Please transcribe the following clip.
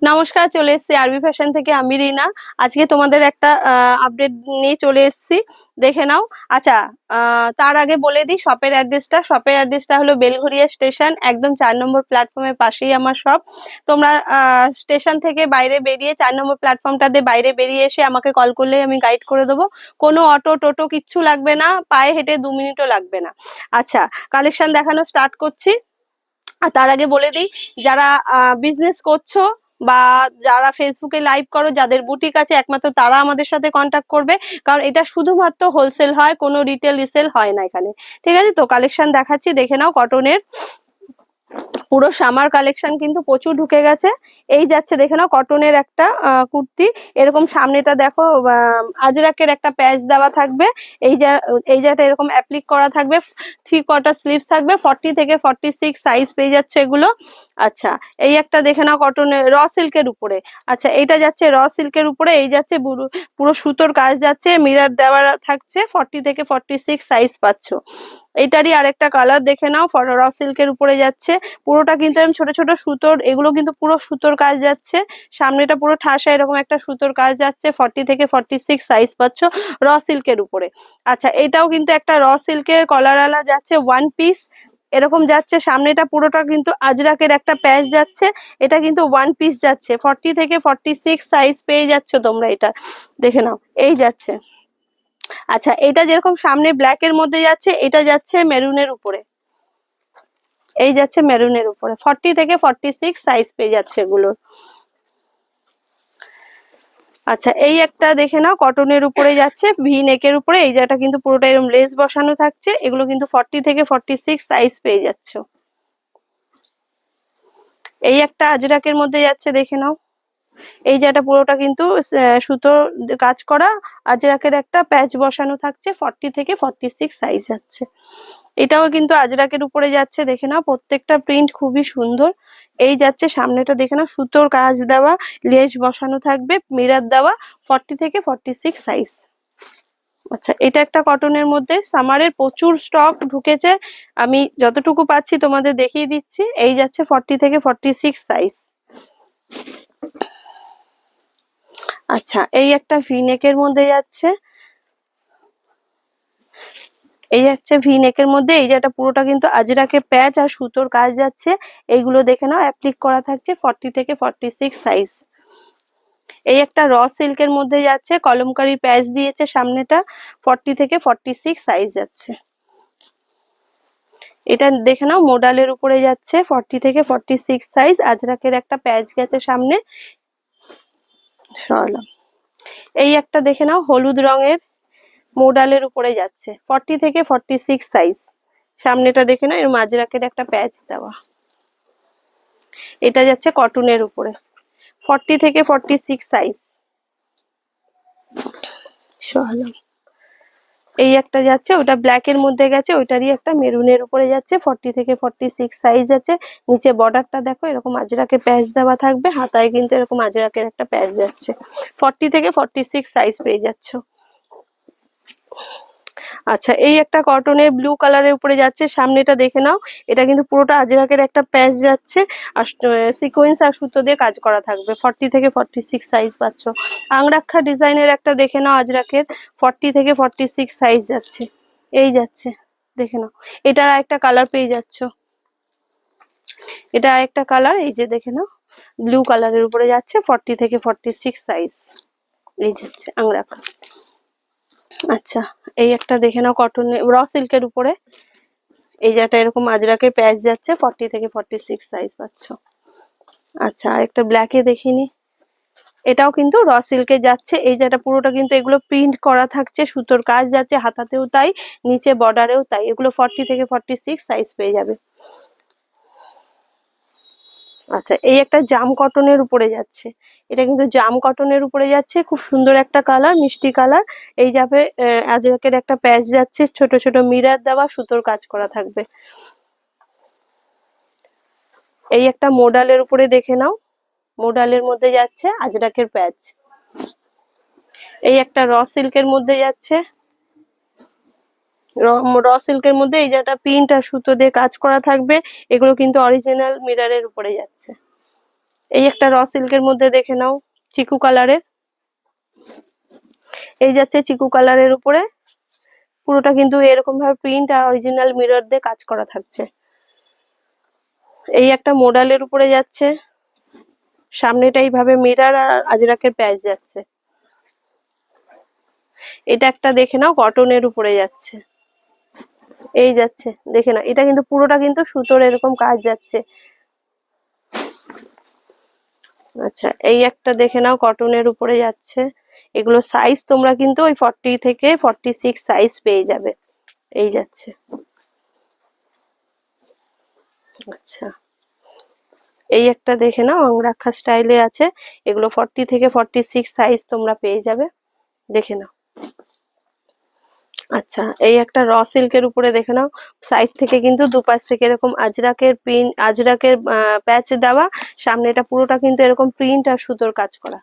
নমস্কার, চলে এসেছি আরবি ফ্যাশন থেকে। আমি রিনা। আজকে তোমাদের একটা আপডেট নিয়ে চলে এসেছি, দেখে নাও। আচ্ছা, তার আগে বলে দিই শপের অ্যাড্রেসটা হলো বেলঘরিয়া স্টেশন, একদম 4 নম্বর প্ল্যাটফর্মের পাশেই আমার শপ। তোমরা স্টেশন থেকে বাইরে বেরিয়ে 4 নম্বর প্ল্যাটফর্মটা দিয়ে বাইরে বেরিয়ে এসে আমাকে কল করলেই আমি গাইড করে দেবো। কোনো অটো টোটো কিচ্ছু লাগবে না, পায়ে হেঁটে 2 মিনিটও লাগবে না। আচ্ছা, কালেকশন দেখানো স্টার্ট করছি। আর তার আগে বলে দিই, যারা বিজনেস করছো বা যারা ফেসবুকে লাইভ করো, যাদের বুটিক আছে, একমাত্র তারা আমাদের সাথে কন্ট্যাক্ট করবে। কারণ এটা শুধুমাত্র হোলসেল হয়, কোনো রিটেল রিসেল হয় না এখানে। ঠিক আছে, তো কালেকশন দেখাচ্ছি, দেখে নাও। কটনের পুরো সামার কালেকশন কিন্তু প্রচুর ঢুকে গেছে। এই যাচ্ছে, দেখে নাও, কটনের একটা কুর্তি। এরকম সামনেটা দেখো, আজরাকের একটা প্যাচ দেওয়া থাকবে। এই জায়গাটা এরকম অ্যাপ্লিক করা থাকবে। 3/4 স্লিভস থাকবে, 40 থেকে 46 সাইজ পেয়ে যাচ্ছে এগুলো। আচ্ছা, এই একটা দেখে নাও, কটনের র সিল্কের উপরে। আচ্ছা, এইটা যাচ্ছে র সিল্কের উপরে। এই যাচ্ছে পুরো সুতোর কাজ যাচ্ছে, মিরর দেওয়া থাকছে, 40 থেকে 46 সাইজ পাচ্ছ। এইটারই আরেকটা কালার দেখে নাও, র সিল্কের উপরে যাচ্ছে। পুরোটা কিন্তু এরকম ছোট ছোট সুতোর, এগুলো কিন্তু পুরো সুতোর কাজ যাচ্ছে। সামনেটা পুরো ঠাসা এরকম একটা সুতোর কাজ যাচ্ছে, 40 থেকে 46 সাইজ পাচ্ছ র সিল্কের উপরে। আচ্ছা, এটাও কিন্তু একটা র সিল্কের কলারওয়ালা যাচ্ছে, 1 পিস এরকম যাচ্ছে। সামনেটা পুরোটা কিন্তু আজরাকের একটা প্যাচ যাচ্ছে। এটা কিন্তু 1 পিস যাচ্ছে, 40 থেকে 46 সাইজ পেয়ে যাচ্ছ তোমরা। এটা দেখে নাও, এই যাচ্ছে। আচ্ছা, এটা যেরকম সামনে ব্ল্যাক এর মধ্যে যাচ্ছে, এটা যাচ্ছে মেরুনের উপরে। এই যাচ্ছে মেরুনের উপরে, 40 থেকে 46 সাইজ পেয়ে যাচ্ছে এগুলো। আচ্ছা, এই একটা দেখে নাও, কটনের উপরে যাচ্ছে, ভি নেকের উপরে। এই জায়গাটা কিন্তু পুরোটা এরকম লেস বসানো থাকছে। এগুলো কিন্তু 40 থেকে 46 সাইজ পেয়ে যাচ্ছ। এই একটা আজরাকের মধ্যে যাচ্ছে, দেখে নাও। এই জায়গাটা পুরোটা কিন্তু সুতোর কাজ করা, আজরাকের একটা প্যাচ বসানো থাকছে, 40 থেকে 46 সাইজ যাচ্ছে। এটাও কিন্তু আজরাকের উপরে যাচ্ছে, দেখে নাও। প্রত্যেকটা প্রিন্ট খুবই সুন্দর। এই যাচ্ছে সামনেটা, দেখে নাও, সুতোর কাজ দেওয়া, লেস বসানো থাকবে, মিরর দেওয়া, 40 থেকে 46 সাইজ। আচ্ছা, এটা একটা কটনের মধ্যে, সামারের প্রচুর স্টক ঢুকেছে। আমি যতটুকু পাচ্ছি তোমাদের দেখিয়ে দিচ্ছি। এই যাচ্ছে 40 থেকে 46 সাইজ। আচ্ছা, এই একটা ভি নেকের মধ্যে যাচ্ছে। এই যাচ্ছে ভি নেকের মধ্যে। এই যেটা পুরোটা কিন্তু আজরাকের প্যাচ আর সুতোর কাজ যাচ্ছে। এইগুলো দেখে নাও, অ্যাপ্লিক করা থাকছে, 40 থেকে 46 সাইজ। এই একটা র সিল্কের মধ্যে যাচ্ছে, কলমকারি প্যাচ দিয়েছে সামনেটা, 40 থেকে 46 সাইজ যাচ্ছে। এটা দেখে নাও, মোডালের উপরে যাচ্ছে, 40 থেকে 46 সাইজ। আজরাকের একটা প্যাচ গেছে সামনে। সরালাম। এই একটা দেখে নাও, হলুদ রঙের, মোডালের উপরে যাচ্ছে, 40 থেকে 46 সাইজ। সামনেটা দেখে নাও, এর আজরাকের একটা প্যাচ দেওয়া। এটা যাচ্ছে কটনের উপরে, 40 থেকে 46 সাইজ। সরালাম। এই একটা যাচ্ছে, ওটা ব্ল্যাক এর মধ্যে গেছে, ওইটারই একটা মেরুনের উপরে যাচ্ছে, 40 থেকে 46 সাইজ আছে। নিচে বর্ডারটা দেখো, এরকম আজরাকের প্যাচ দেওয়া থাকবে, হাতায় কিন্তু এরকম আজরাকের একটা প্যাচ যাচ্ছে। 40 থেকে 46 সাইজ পেয়ে যাচ্ছ। আচ্ছা, এই একটা কটনের ব্লু কালারের উপরে যাচ্ছে, সামনেটা দেখে নাও। এটা কিন্তু পুরোটা আজরাকের একটা প্যাচ যাচ্ছে, আর সিকোয়েন্স আর সুতো দিয়ে কাজ করা থাকবে, 40 থেকে 46 সাইজ পাচ্ছ। আংরাক্ষা ডিজাইনের একটা দেখে নাও, আজরাকের, 40 থেকে 46 সাইজ যাচ্ছে। এই যাচ্ছে, দেখে নাও। এটার একটা কালার পেয়ে যাচ্ছ। এটা একটা কালার, এই যে দেখে নাও, ব্লু কালারের উপরে যাচ্ছে, 40 থেকে 46 সাইজ। এই যাচ্ছে আংরাক্ষা। আচ্ছা, এই একটা দেখে নাও, কটনের র সিল্কের উপরে। এই যেটা এরকম আজরাকের প্যাচ যাচ্ছে, 40 থেকে 46 সাইজ পাচ্ছ। আচ্ছা, আরেকটা ব্ল্যাকে দেখিনি। এটাও কিন্তু র সিল্কে যাচ্ছে। এই যেটা পুরোটা কিন্তু এগুলো প্রিন্ট করা থাকছে, সুতোর কাজ যাচ্ছে, হাতাতেও তাই, নিচে বর্ডারেও তাই। এগুলো 40 থেকে 46 সাইজ পেয়ে যাবে। আচ্ছা, এই একটা জাম কটনের উপরে যাচ্ছে। এটা কিন্তু জাম কটনের উপরে যাচ্ছে, খুব সুন্দর একটা কালার, মিষ্টি কালার। এই যাবে আজরাকের একটা প্যাচ যাচ্ছে, ছোট ছোট মিরর দেওয়া, সুতোর কাজ করা থাকবে। এই একটা মোডালের উপরে দেখে নাও, মোডালের মধ্যে যাচ্ছে আজরাকের প্যাচ। এই একটা র সিল্কের মধ্যে যাচ্ছে, র সিল্কের মধ্যে এই যেটা প্রিন্ট আর সুতো দিয়ে কাজ করা থাকবে। এগুলো কিন্তু অরিজিনাল মিররের উপরে যাচ্ছে। এই একটা র সিল্কের মধ্যে দেখে নাও, চিকু কালারের, এই যাচ্ছে চিকু কালারের উপরে, পুরোটা কিন্তু এরকম ভাবে প্রিন্ট আর অরিজিনাল মিরর দিয়ে কাজ করা থাকছে। এই একটা মোডালের উপরে যাচ্ছে, সামনেটা এইভাবে মিরর আর আজরাকের প্যাচ যাচ্ছে। এটা একটা দেখে নাও, কটনের উপরে যাচ্ছে, এই যাচ্ছে দেখে নাও, এটা কিন্তু পুরোটা কিন্তু সুতোর এরকম কাজ যাচ্ছে। আচ্ছা, এই একটা দেখে নাও, কটনের উপরে যাচ্ছে। এগুলো সাইজ তোমরা কিন্তু ওই 40 থেকে 46 সাইজ পেয়ে যাবে। এই যাচ্ছে। আচ্ছা, এই একটা দেখে নাও, অংরাক্ষা স্টাইলে আছে, এগুলো 40 থেকে 46 সাইজ তোমরা পেয়ে যাবে, দেখে নাও। আচ্ছা, এই একটা র সিল্কের উপরে দেখে নাও, সাইড থেকে কিন্তু দুপাশ থেকে এরকম আজরাকের প্রিন্ট, আজরাকের প্যাচ দেওয়া, সামনে এটা পুরোটা কিন্তু এরকম প্রিন্ট আর সুতোর কাজ করা।